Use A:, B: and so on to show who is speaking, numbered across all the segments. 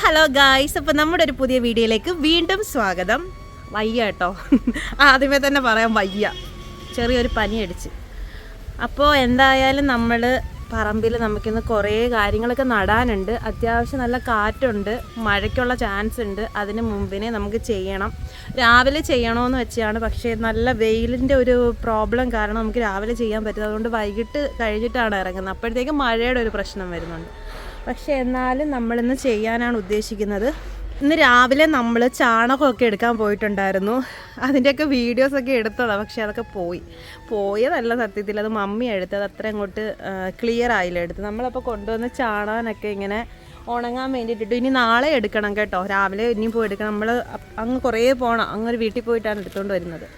A: Hello guys, അപ്പോൾ നമ്മുടെ ഒരു പുതിയ വീഡിയോയിലേക്ക് വീണ്ടും സ്വാഗതം. വയ്യ കേട്ടോ, ആദ്യമേ തന്നെ പറയാം വയ്യ, ചെറിയൊരു പനി അടിച്ച്. അപ്പോൾ എന്തായാലും നമ്മൾ പറമ്പിൽ നമുക്കിന്ന് കുറേ കാര്യങ്ങളൊക്കെ നടാനുണ്ട്. അത്യാവശ്യം നല്ല കാറ്റുണ്ട്, മഴയ്ക്കുള്ള ചാൻസ് ഉണ്ട്. അതിന് മുമ്പിനെ നമുക്ക് ചെയ്യണം. രാവിലെ ചെയ്യണമെന്ന് വെച്ചാണ്, പക്ഷേ നല്ല വെയിലിൻ്റെ ഒരു പ്രോബ്ലം കാരണം നമുക്ക് രാവിലെ ചെയ്യാൻ പറ്റില്ല. അതുകൊണ്ട് വൈകിട്ട് കഴിഞ്ഞിട്ടാണ് ഇറങ്ങുന്നത്. അപ്പോഴത്തേക്കും മഴയുടെ ഒരു പ്രശ്നം വരുന്നുണ്ട്. പക്ഷേ എന്നാലും നമ്മളിന്ന് ചെയ്യാനാണ് ഉദ്ദേശിക്കുന്നത്. ഇന്ന് രാവിലെ നമ്മൾ ചാണകമൊക്കെ എടുക്കാൻ പോയിട്ടുണ്ടായിരുന്നു. അതിൻ്റെയൊക്കെ വീഡിയോസൊക്കെ എടുത്തതാണ്, പക്ഷേ അതൊക്കെ പോയതല്ല സത്യത്തിൽ, അത് മമ്മി എടുത്തത്. അത്ര അങ്ങോട്ട് ക്ലിയർ ആയില്ല എടുത്ത്. നമ്മളപ്പോൾ കൊണ്ടുവന്ന് ചാണകനൊക്കെ ഇങ്ങനെ ഉണങ്ങാൻ വേണ്ടിയിട്ടിട്ട് ഇനി നാളെ എടുക്കണം കേട്ടോ. രാവിലെ ഇനിയും പോയി എടുക്കണം. നമ്മൾ അങ്ങ് കുറേ പോകണം, അങ്ങൊരു വീട്ടിൽ പോയിട്ടാണ് എടുത്തുകൊണ്ട് വരുന്നത്.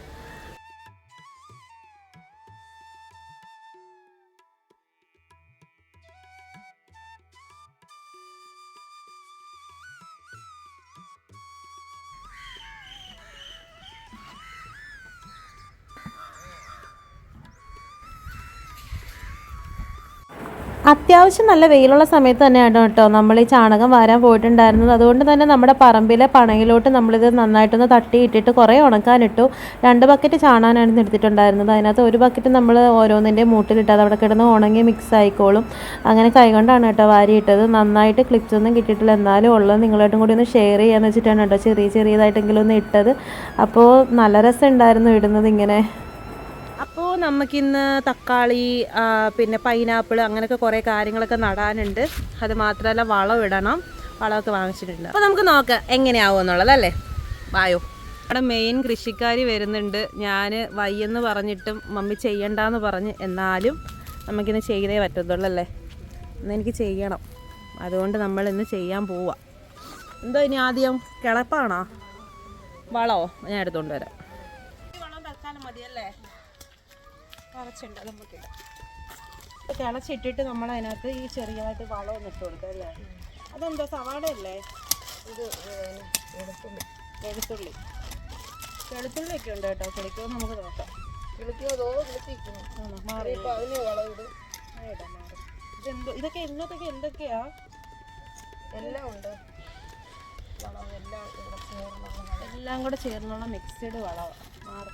A: അത്യാവശ്യം നല്ല വെയിലുള്ള സമയത്ത് തന്നെയാണ് കേട്ടോ നമ്മൾ ഈ ചാണകം വാരാൻ പോയിട്ടുണ്ടായിരുന്നത്. അതുകൊണ്ട് തന്നെ നമ്മുടെ പറമ്പിലെ പണയിലോട്ട് നമ്മളിത് നന്നായിട്ടൊന്ന് തട്ടിയിട്ടിട്ട് കുറേ ഉണക്കാനിട്ടു. 2 ബക്കറ്റ് ചാണാനാണ് എടുത്തിട്ടുണ്ടായിരുന്നത്. അതിനകത്ത് 1 ബക്കറ്റ് നമ്മൾ ഓരോന്നിൻ്റെ മൂട്ടിലിട്ട് അത് അവിടെ കിടന്ന് ഉണങ്ങി മിക്സ് ആയിക്കോളും. അങ്ങനെ കൈകൊണ്ടാണ് കേട്ടോ വാരിയിട്ടത്. നന്നായിട്ട് ക്ലിക്സ് ഒന്നും കിട്ടിയിട്ടില്ല, എന്നാലും ഉള്ളത് നിങ്ങളായിട്ടും കൂടി ഒന്ന് ഷെയർ ചെയ്യാമെന്ന് വെച്ചിട്ടാണ് കേട്ടോ ചെറിയതായിട്ടെങ്കിലും ഒന്ന് ഇട്ടത്. അപ്പോൾ നല്ല രസമുണ്ടായിരുന്നു ഇടുന്നത് ഇങ്ങനെ. അപ്പോൾ നമുക്കിന്ന് തക്കാളി, പിന്നെ പൈനാപ്പിൾ, അങ്ങനെയൊക്കെ കുറേ കാര്യങ്ങളൊക്കെ നടാനുണ്ട്. അത് മാത്രമല്ല വളം ഇടണം, വളമൊക്കെ വാങ്ങിച്ചിട്ടുണ്ട്. അപ്പോൾ നമുക്ക് നോക്കാം എങ്ങനെയാവും എന്നുള്ളതല്ലേ. വായോ. അവിടെ മെയിൻ കൃഷിക്കാരി വരുന്നുണ്ട്. ഞാൻ വയ്യെന്ന് പറഞ്ഞിട്ടും മമ്മി ചെയ്യണ്ടെന്ന് പറഞ്ഞ്, എന്നാലും നമുക്കിന്ന് ചെയ്തേ പറ്റത്തുള്ളൂ അല്ലേ. ഇന്നെനിക്ക് ചെയ്യണം, അതുകൊണ്ട് നമ്മൾ ഇന്ന് ചെയ്യാൻ പോവാം. എന്തോ ഇനി ആദ്യം കിളപ്പാണോ വളമോ? ഞാൻ എടുത്തുകൊണ്ട് വരാം. വളം തൽക്കാലം മതിയല്ലേ, കിളച്ചുണ്ട്, അത് നമുക്കിടാം. കിളച്ചിട്ടിട്ട് നമ്മൾ അതിനകത്ത് ഈ ചെറിയതായിട്ട് വളമൊന്നും ഇട്ട് കൊടുക്കുക അല്ലേ. അതെന്താ സവാളയല്ലേ ഇത്? വെളുത്തുള്ളിയൊക്കെ ഉണ്ട് കേട്ടോ. കിളിക്കുമോ നമുക്ക് നോക്കാം. ഇതെന്തോ ഇതൊക്കെ ഇന്നത്തൊക്കെ എന്തൊക്കെയാ? എല്ലാം ഉണ്ട്, എല്ലാം കൂടെ ചേർന്നുള്ള മിക്സഡ് വളമാണ്. മാറി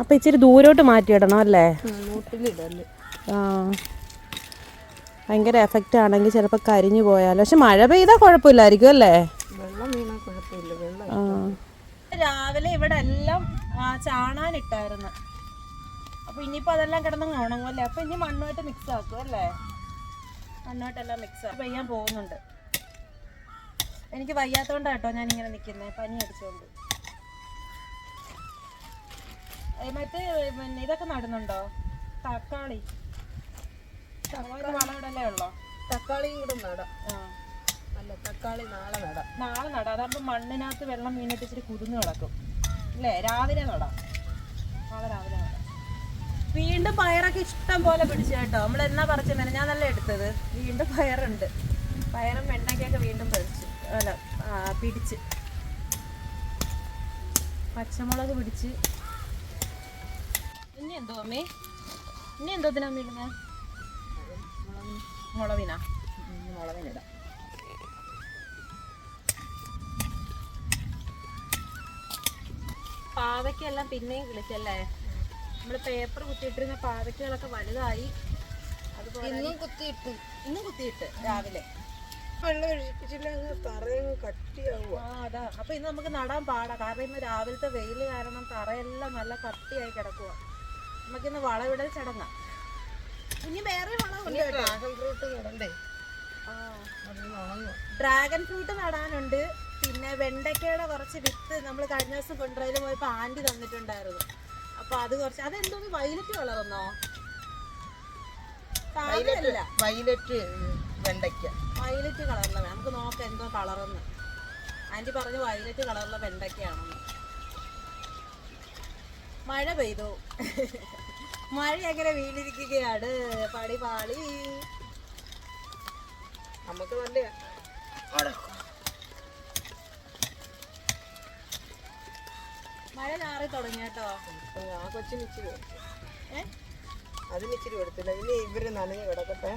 A: അപ്പം ഇച്ചിരി ദൂരോട്ട് മാറ്റിയിടണം അല്ലേ. ആ, ഭയങ്കര എഫക്റ്റ് ആണെങ്കിൽ ചിലപ്പോൾ കരിഞ്ഞു പോയാലോ. പക്ഷെ മഴ പെയ്താൽ കുഴപ്പമില്ലായിരിക്കും അല്ലേ. രാവിലെ ഇവിടെ എല്ലാം ചാണാനിട്ടായിരുന്നു. അപ്പോൾ ഇനിയിപ്പോൾ അതെല്ലാം കിടന്നങ്ങ് ഉണങ്ങുമല്ലേ. അപ്പോൾ ഇനി മണ്ണുമായിട്ട് മിക്സ് ആക്കും അല്ലേ. മണ്ണുമായിട്ടെല്ലാം മിക്സ് ചെയ്യാൻ പോകുന്നുണ്ട്. എനിക്ക് വയ്യാത്തതുകൊണ്ടാണ് കേട്ടോ ഞാൻ ഇങ്ങനെ നിൽക്കുന്നത്, പനി അടിച്ചുകൊണ്ട്. മറ്റേ പിന്നെ ഇതൊക്കെ നടുന്നുണ്ടോ? തക്കാളി വളമിടല്ലേ ഉള്ളോ? തക്കാളിയും കൂടെ നടാം. അല്ല, തക്കാളി നാളെ നടാം. അതാകുമ്പോൾ മണ്ണിനകത്ത് വെള്ളം വീണിട്ട് ഇച്ചിരി കുതിർന്ന് കിടക്കും അല്ലേ. രാവിലെ നടാം. വീണ്ടും പയറൊക്കെ ഇഷ്ടം പോലെ പിടിച്ചു കേട്ടോ. നമ്മൾ എന്നാ പറിച്ചു ഞാൻ നല്ല എടുത്തത്. വീണ്ടും പയറുണ്ട്. പയറും വെണ്ടയ്ക്കൊക്കെ വീണ്ടും പിടിച്ച്. പച്ചമുളക് പിടിച്ച്. ഇനി എന്തോ അമ്മേ, ഇനി എന്തോത്തിനാ ഇടുന്നത്? മുളവിനിടാം. പാവയ്ക്കെല്ലാം പിന്നെയും കിളിച്ചല്ലേ. നമ്മൾ പേപ്പർ കുത്തിയിട്ടിരുന്ന പാവയ്ക്കുകളൊക്കെ വലുതായി. അതുപോലെ ഇന്നും കുത്തിയിട്ട് രാവിലെ അതാ. അപ്പൊ ഇന്ന് നമുക്ക് നടാൻ പാടാ, കാരണം ഇന്ന് രാവിലത്തെ വെയിൽ കാരണം തറയെല്ലാം നല്ല കട്ടിയായി കിടക്കുക. നമുക്കിന്ന് വളവിടൽ ചടങ്ങാം. ഇനി വേറെ വളമുണ്ട്. Dragon fruit നടാനുണ്ട്. പിന്നെ വെണ്ടയ്ക്കയുടെ കുറച്ച് വിത്ത് നമ്മൾ കഴിഞ്ഞ ദിവസം കൊണ്ടുപോയി പോയപ്പോൾ ആൻറ്റി തന്നിട്ടുണ്ടായിരുന്നു. അപ്പൊ അത് കുറച്ച്, അതെന്തോന്ന് വയലറ്റ് കളറെന്നോ? വയലറ്റ് കളറിലെ നമുക്ക് നോക്കാം എന്തോ കളറെന്ന്. ആൻറ്റി പറഞ്ഞു വയലറ്റ് കളറിലെ വെണ്ടയ്ക്കയാണെന്ന്. മഴ പെയ്തു. മഴ അങ്ങനെ വീണിരിക്കുകയാണ്. പടി പാളി. നമുക്ക് നല്ല മഴ ചാറി തുടങ്ങി കേട്ടോ.
B: ആ കൊച്ചിന് ഇച്ചിരി കൊടുത്തു, അതിന് ഇച്ചിരി കൊടുത്തില്ല. ഇനി ഇവര് നനഞ്ഞ് കിടക്കട്ടെ,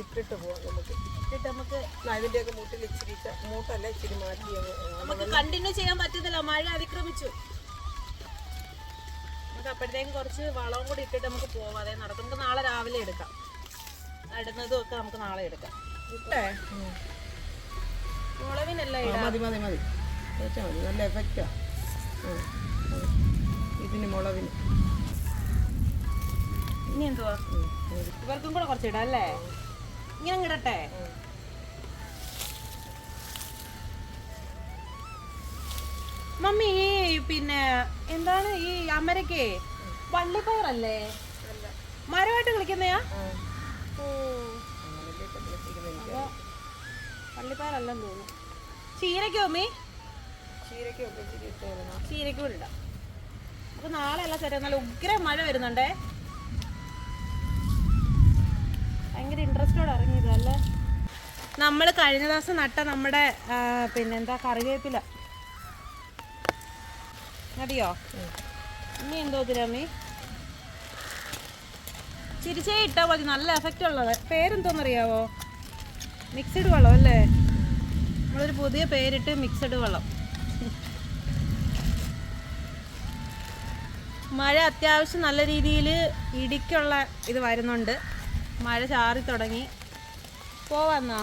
B: ഇട്ടിട്ട് പോവാം. നമുക്ക് ഇതിന്റെയൊക്കെ മൂട്ടിൽ ഇച്ചിരി മൂട്ടല്ല ഇച്ചിരി മാറ്റി
A: നമുക്ക് കണ്ടിന്യൂ ചെയ്യാൻ പറ്റത്തില്ല, മഴ അതിക്രമിച്ചു. നമുക്ക് അപ്പോഴത്തേക്കും കുറച്ച് വളവും കൂടി ഇട്ടിട്ട് നമുക്ക് പോവാം. അതേ നടക്കും. നമുക്ക് നാളെ രാവിലെ എടുക്കാം, നടുന്നതും ഒക്കെ നമുക്ക് നാളെ എടുക്കാം. മുളവിനല്ല
B: മതി മതി മതി വെച്ചാൽ മതി, നല്ല എഫക്റ്റാ ഇതിന് മുളവിന്.
A: ഇനി എന്തുവാ ഇവർക്കും കൂടെ കുറച്ച് ഇടാം അല്ലേ? ഇങ്ങനെ ഇടട്ടെ. മമ്മി ഈ പിന്നെ എന്താണ് ഈ അമരക്കേ വള്ളിപ്പയറല്ലേ? മരമായിട്ട് കളിക്കുന്നയാ? വള്ളിപ്പയറല്ലെന്ന് തോന്നുന്നു. ചീരക്കോ അമ്മി? ചീരക്കും ഇടാം. അപ്പൊ നാളെ എല്ലാം ശരി. നല്ല ഉഗ്ര മഴ വരുന്നുണ്ടേ. ഭയങ്കര ഇൻട്രസ്റ്റോടെ ഇറങ്ങിയതല്ലേ. നമ്മൾ കഴിഞ്ഞ ദിവസം നട്ട നമ്മുടെ പിന്നെന്താ കറിവേപ്പില അറിയോ? ഇനി എന്തോ തിരമ്മി ചിരിച്ചേ ഇട്ടാൽ മതി, നല്ല എഫക്റ്റ് ഉള്ളത്. പേരെന്തോന്നറിയാവോ? മിക്സഡ് വെള്ളം അല്ലേ? നമ്മളൊരു പുതിയ പേരിട്ട് മിക്സഡ് വെള്ളം. മഴ അത്യാവശ്യം നല്ല രീതിയിൽ ഇടിക്കുള്ള ഇത് വരുന്നുണ്ട്. മഴ ചാറി തുടങ്ങി. പോവാന്നാ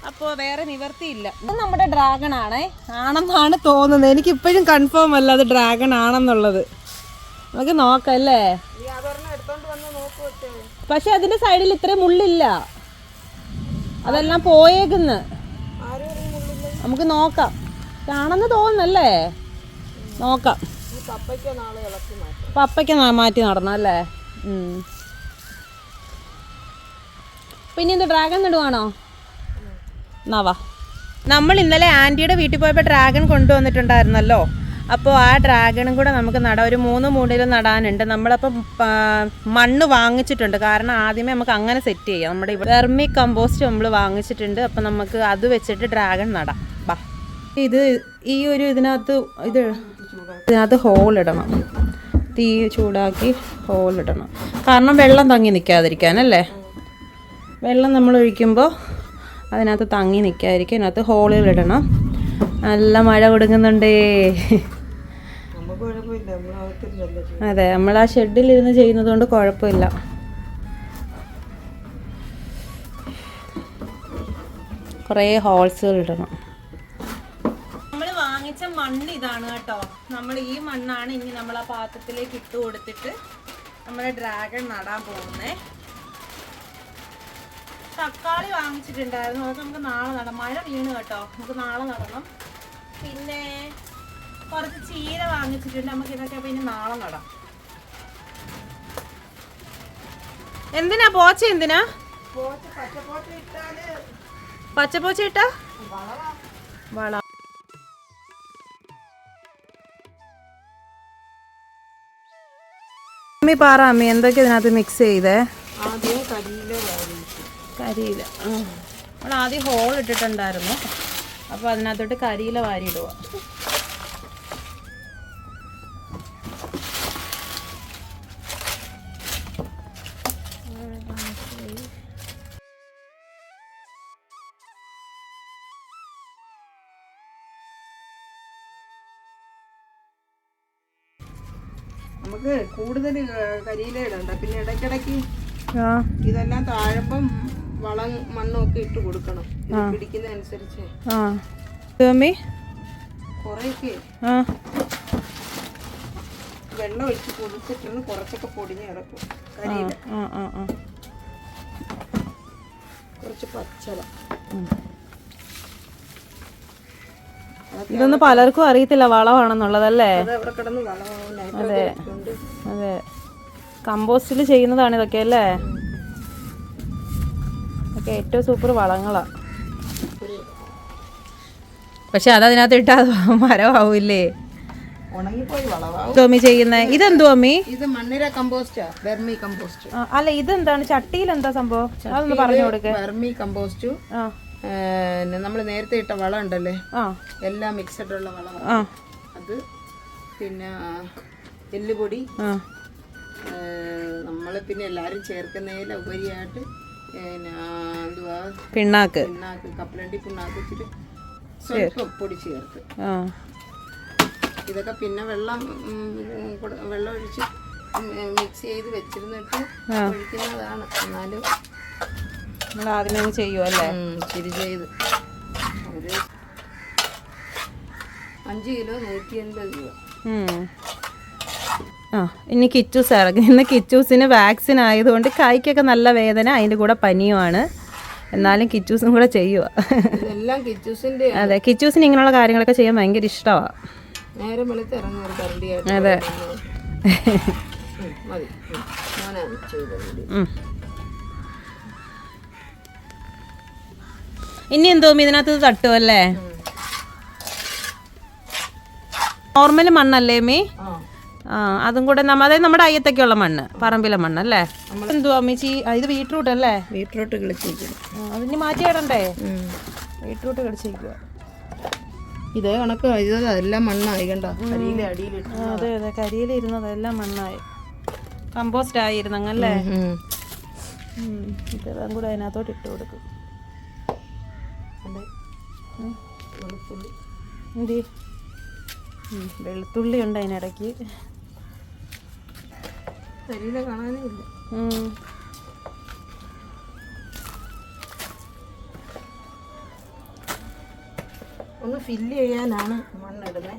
A: അപ്പോൾ വേറെ നിവർത്തിയില്ല. ഇത് നമ്മുടെ ഡ്രാഗൺ ആണേ, ആണെന്നാണ് തോന്നുന്നത്. എനിക്കിപ്പോഴും കൺഫേം അല്ല അത് ഡ്രാഗൺ ആണെന്നുള്ളത്. നമുക്ക് നോക്കാം അല്ലേ? പക്ഷെ അതിന്റെ സൈഡിൽ ഇത്രയും മുള്ളില്ല, അതെല്ലാം പോയേക്കുന്ന്. നമുക്ക് നോക്കാം. ആണെന്ന് തോന്നുന്നല്ലേ? നോക്കാം. പപ്പയ്ക്ക് മാറ്റി നടണം അല്ലേ? പിന്നെ എന്ത് ഡ്രാഗൺ നടുവാണോ? എന്നാവാ. നമ്മൾ ഇന്നലെ ആൻറ്റിയുടെ വീട്ടിൽ പോയപ്പോൾ ഡ്രാഗൺ കൊണ്ടുവന്നിട്ടുണ്ടായിരുന്നല്ലോ. അപ്പോൾ ആ ഡ്രാഗണും കൂടെ നമുക്ക് നടാം. ഒരു 3 മൂടിലും നടാനുണ്ട്. നമ്മളപ്പോൾ മണ്ണ് വാങ്ങിച്ചിട്ടുണ്ട്. കാരണം ആദ്യമേ നമുക്ക് അങ്ങനെ സെറ്റ് ചെയ്യാം. നമ്മുടെ ഇവിടെ വെർമി കമ്പോസ്റ്റ് നമ്മൾ വാങ്ങിച്ചിട്ടുണ്ട്. അപ്പോൾ നമുക്ക് അത് വെച്ചിട്ട് ഡ്രാഗൺ നടാം. ബാ. ഇത് ഈ ഒരു ഇതിനകത്ത് ഹോളിടണം. തീ ചൂടാക്കി ഹോളിടണം. കാരണം വെള്ളം തങ്ങി നിൽക്കാതിരിക്കാനല്ലേ? വെള്ളം നമ്മൾ ഒഴിക്കുമ്പോൾ അതിനകത്ത് തങ്ങി നിൽക്കാതിരിക്കും. അതിനകത്ത് ഹോളിലിടണം. നല്ല മഴ കൊടുക്കുന്നുണ്ടേ. അതെ, നമ്മൾ ആ ഷെഡിലിരുന്ന് ചെയ്യുന്നത് കൊണ്ട് കുഴപ്പമില്ല. കുറേ ഹോൾസുകൾ ഇടണം. നമ്മൾ വാങ്ങിച്ച മണ്ണ് ഇതാണ് കേട്ടോ. നമ്മൾ ഈ മണ്ണാണ് ഇനി നമ്മൾ ആ പാത്രത്തിലേക്ക് ഇട്ട് കൊടുത്തിട്ട് നമ്മുടെ ഡ്രാഗൺ നടാൻ പോകുന്നേ. തക്കാളി വാങ്ങിച്ചിട്ടുണ്ടായിരുന്നു, അത് നമുക്ക് നാളെ നടാം. മഴ വീണ് കേട്ടോ, നമുക്ക് നാളെ നടണം. പിന്നെ കുറച്ച് ചീര വാങ്ങിച്ചിട്ടുണ്ട്, നമുക്ക് ഇതൊക്കെ പിന്നെ നാളെ നടാം. എന്തിനാ പോച്ച? എന്തിനാ പച്ചപ്പോച്ച ഇട്ടാ? വള. അമ്മി പറ അമ്മി, എന്തൊക്കെ ഇതിനകത്ത് മിക്സ് ചെയ്തേ? കരിയില. നമ്മൾ ആദ്യം ഹോൾ ഇട്ടിട്ടുണ്ടായിരുന്നു. അപ്പോൾ അതിനകത്തോട്ട് കരിയില വാരി ഇടുക.
B: നമുക്ക് കൂടുതൽ കരിയില ഇടണ്ട. പിന്നെ ഇടയ്ക്കിടയ്ക്ക് ഇതെല്ലാം താഴമ്പം വളം മണ്ണും ഒക്കെ ഇട്ട് കൊടുക്കണം, പിടിക്കുന്നതനുസരിച്ച്. കുറേയൊക്കെ വെള്ളം ഒഴിച്ച് പൊടിച്ചിട്ടാണ് കുറച്ചൊക്കെ പൊടിഞ്ഞ് കിടക്കും. കരിയില, കുറച്ച് പച്ചല.
A: ഇതൊന്നും പലർക്കും അറിയത്തില്ല വളമാണെന്നുള്ളതല്ലേ?
B: അവിടെ കിടന്ന് വളമാവും.
A: അതെ അതെ, കമ്പോസ്റ്റിൽ ചെയ്യുന്നതാണ് ഇതൊക്കെ അല്ലേ? ഒക്കെ ഏറ്റവും സൂപ്പർ വളങ്ങളാ. പക്ഷെ അതതിനകത്ത് ഇട്ടാ മരമാവൂല്ലേ?
B: ഉണങ്ങിപ്പോയി വളമാവും.
A: തോമി ചെയ്യുന്നേ ഇതെന്തോ അമ്മി?
B: ഇത് മണ്ണിര കമ്പോസ്റ്റാ, വെർമി കമ്പോസ്റ്റ്.
A: അല്ല ഇതെന്താണ്? ചട്ടിയിൽ എന്താ സംഭവം? അതൊന്ന് പറഞ്ഞു കൊടുക്കേ.
B: വെർമി കമ്പോസ്റ്റ്, നമ്മൾ നേരത്തെ ഇട്ട വളം ഉണ്ടല്ലേ,
A: ആ
B: എല്ലാം മിക്സഡ് ഉള്ള വളം,
A: ആ
B: അത് പിന്നെ എല്ലുപൊടി,
A: ആ
B: നമ്മൾ പിന്നെ എല്ലാവരും ചേർക്കുന്നതിൽ ഉപരിയായിട്ട് പിന്നെ എന്തുവാ
A: പിണ്ണാക്ക്,
B: പിണ്ണാക്ക്, കപ്പലണ്ടി പിണ്ണാക്ക് ഇച്ചിരി സ്വല്പം പൊടി ചേർത്ത്,
A: ആ
B: ഇതൊക്കെ പിന്നെ വെള്ളം ഒഴിച്ച് മിക്സ് ചെയ്ത് വെച്ചിരുന്നിട്ട് ഒഴിക്കുന്നതാണ്. എന്നാലും
A: നമ്മൾ ആദ്യമേ ചെയ്യുമോ അല്ലേ?
B: ഇച്ചിരി ചെയ്ത് ഒരു 5 കിലോ 180 രൂപ.
A: ആ ഇനി കിച്ചൂസ് ഇറങ്ങി. ഇന്ന് കിച്ചൂസിന് വാക്സിൻ ആയതുകൊണ്ട് കൈക്കൊക്കെ നല്ല വേദന, അതിൻ്റെ കൂടെ പനിയുമാണ്. എന്നാലും കിച്ചൂസും കൂടെ ചെയ്യുക.
B: ഇതെല്ലാം കിച്ചൂസിൻ്റെ.
A: അതെ, കിച്ചൂസിന് ഇങ്ങനെയുള്ള കാര്യങ്ങളൊക്കെ ചെയ്യാൻ ഭയങ്കര ഇഷ്ടമാണ്.
B: നേരെ വെളുത്ത് ഇറങ്ങും ഒരു കരണ്ടിയായിട്ട്.
A: അതെ
B: മതി, ഞാനാണ് ചെയ്തത്.
A: ഇനി എന്തോ ഇതിനകത്ത് തട്ടുമല്ലേ? Normal മണ്ണല്ലേ me? ആ അതും കൂടെ അതായത് നമ്മുടെ അയ്യത്തൊക്കെയുള്ള മണ്ണ്, പറമ്പിലെ മണ്ണല്ലേ? എന്തുവാ അമ്മച്ചി ഇത്? ബീട്രൂട്ട് അല്ലേ?
B: ബീട്രൂട്ട് കിളിച്ചിരിക്കും.
A: അതിന് മാറ്റി ഇടണ്ടേ? ബീട്രൂട്ട് കിളിച്ചിരിക്കുക.
B: ഇതേ കണക്ക് എല്ലാം മണ്ണായി കണ്ടോ, കരിയിലെ അടിയിലിട്ട്.
A: അതെ അതെ, കരിയിലിരുന്നത് എല്ലാം മണ്ണായി, കമ്പോസ്റ്റ് ആയിരുന്നങ്ങല്ലേ? ഇതെല്ലാം കൂടെ അതിനകത്തോട്ട് ഇട്ട് കൊടുക്കും.
B: വെളുത്തുള്ളി,
A: എന്തി വെളുത്തുള്ളി ഉണ്ട് അതിനിടയ്ക്ക്.
B: കരിയില കാണാനേ ഇല്ല. ഒന്ന് ഫില്ല് ചെയ്യാനാണ് മണ്ണിടുന്നത്.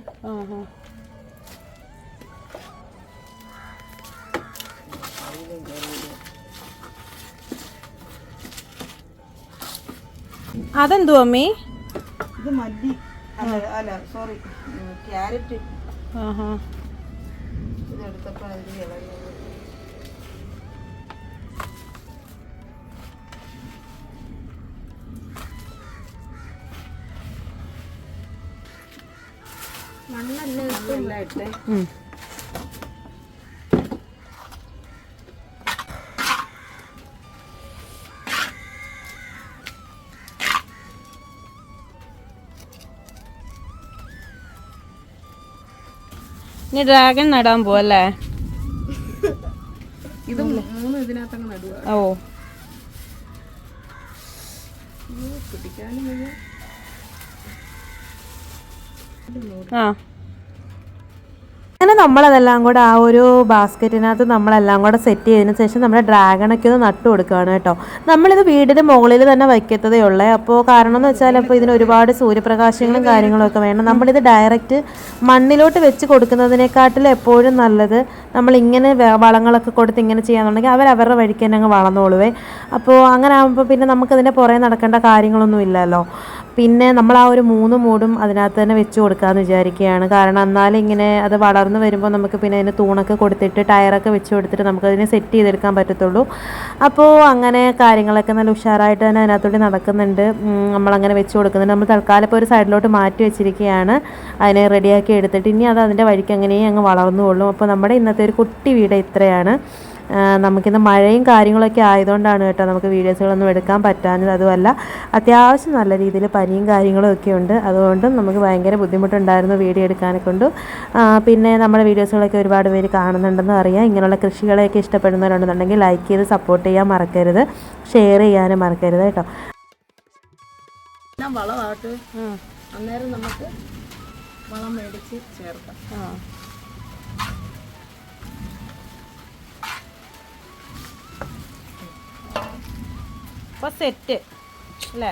A: അതെന്തു അമ്മി?
B: ഇത് മല്ലി അല്ല സോറി ക്യാരറ്റ്. ഇതെടുത്തപ്പോൾ അതിൽ ഇളകുന്നത്. മണ്ണെല്ലാം ഇട്ടേ.
A: ഇനി ഡ്രാഗൺ നടാൻ പോവല്ലേ?
B: ഇത് 3 ഇതിനകത്തങ്ങ് നടുക.
A: ഓ
B: പിടിക്കാനും വയ്യ.
A: ആ അങ്ങനെ നമ്മളതെല്ലാം കൂടെ ആ ഒരു ബാസ്ക്കറ്റിനകത്ത് നമ്മളെല്ലാം കൂടെ സെറ്റ് ചെയ്തതിന് ശേഷം നമ്മുടെ ഡ്രാഗണൊക്കെ ഒന്ന് നട്ടു കൊടുക്കുകയാണ് കേട്ടോ. നമ്മളിത് വീടിൻ്റെ മുകളിൽ തന്നെ വയ്ക്കത്തതേ ഉള്ളേ. അപ്പോൾ കാരണം എന്ന് വെച്ചാൽ അപ്പോൾ ഇതിന് ഒരുപാട് സൂര്യപ്രകാശങ്ങളും കാര്യങ്ങളൊക്കെ വേണം. നമ്മളിത് ഡയറക്റ്റ് മണ്ണിലോട്ട് വെച്ച് കൊടുക്കുന്നതിനെക്കാട്ടിലും എപ്പോഴും നല്ലത് നമ്മളിങ്ങനെ വളങ്ങളൊക്കെ കൊടുത്ത് ഇങ്ങനെ ചെയ്യാന്നുണ്ടെങ്കിൽ അവരവരുടെ വഴിക്ക് തന്നെ അങ്ങ് വളർന്നോളുവേ. അപ്പോൾ അങ്ങനെ ആകുമ്പോൾ പിന്നെ നമുക്കതിൻ്റെ പുറകെ നടക്കേണ്ട കാര്യങ്ങളൊന്നും ഇല്ലല്ലോ. പിന്നെ നമ്മൾ ആ ഒരു 3 മൂടും അതിനകത്ത് തന്നെ വെച്ച് കൊടുക്കാമെന്ന് വിചാരിക്കുകയാണ്. കാരണം എന്നാലും ഇങ്ങനെ അത് വളർന്ന് വരുമ്പോൾ നമുക്ക് പിന്നെ അതിന് തൂണൊക്കെ കൊടുത്തിട്ട് ടയറൊക്കെ വെച്ച് കൊടുത്തിട്ട് നമുക്കതിനെ സെറ്റ് ചെയ്തെടുക്കാൻ പറ്റത്തുള്ളൂ. അപ്പോൾ അങ്ങനെ കാര്യങ്ങളൊക്കെ നല്ല ഉഷാറായിട്ട് തന്നെ അതിനകത്തോട്ട് നടക്കുന്നുണ്ട്. നമ്മളങ്ങനെ വെച്ച് കൊടുക്കുന്നുണ്ട്. നമ്മൾ തൽക്കാലം ഇപ്പോൾ ഒരു സൈഡിലോട്ട് മാറ്റി വെച്ചിരിക്കുകയാണ്. അതിനെ റെഡിയാക്കി എടുത്തിട്ട് ഇനി അത് അതിൻ്റെ വഴിക്ക് അങ്ങനെ അങ്ങ് വളർന്നുകൊള്ളും. അപ്പോൾ നമ്മുടെ ഇന്നത്തെ ഒരു കുട്ടി വീട് ഇത്രയാണ്. നമുക്കിന്ന് മഴയും കാര്യങ്ങളൊക്കെ ആയതുകൊണ്ടാണ് കേട്ടോ നമുക്ക് വീഡിയോസുകളൊന്നും എടുക്കാൻ പറ്റാഞ്ഞത്. അതുമല്ല അത്യാവശ്യം നല്ല രീതിയിൽ പനിയും കാര്യങ്ങളും ഒക്കെ ഉണ്ട്. അതുകൊണ്ടും നമുക്ക് ഭയങ്കര ബുദ്ധിമുട്ടുണ്ടായിരുന്നു വീഡിയോ എടുക്കാനെ കൊണ്ട്. പിന്നെ നമ്മുടെ വീഡിയോസുകളൊക്കെ ഒരുപാട് പേര് കാണുന്നുണ്ടെന്ന് അറിയാം. ഇങ്ങനെയുള്ള കൃഷികളെയൊക്കെ ഇഷ്ടപ്പെടുന്നവരുണ്ടെന്നുണ്ടെങ്കിൽ ലൈക്ക് ചെയ്ത് സപ്പോർട്ട് ചെയ്യാൻ മറക്കരുത്, ഷെയർ ചെയ്യാനും മറക്കരുത് കേട്ടോ.
B: വളമായിട്ട് അന്നേരം നമുക്ക് വളം മേടിച്ച് ചേർക്കാം.
A: അപ്പോൾ സെറ്റ് അല്ലേ?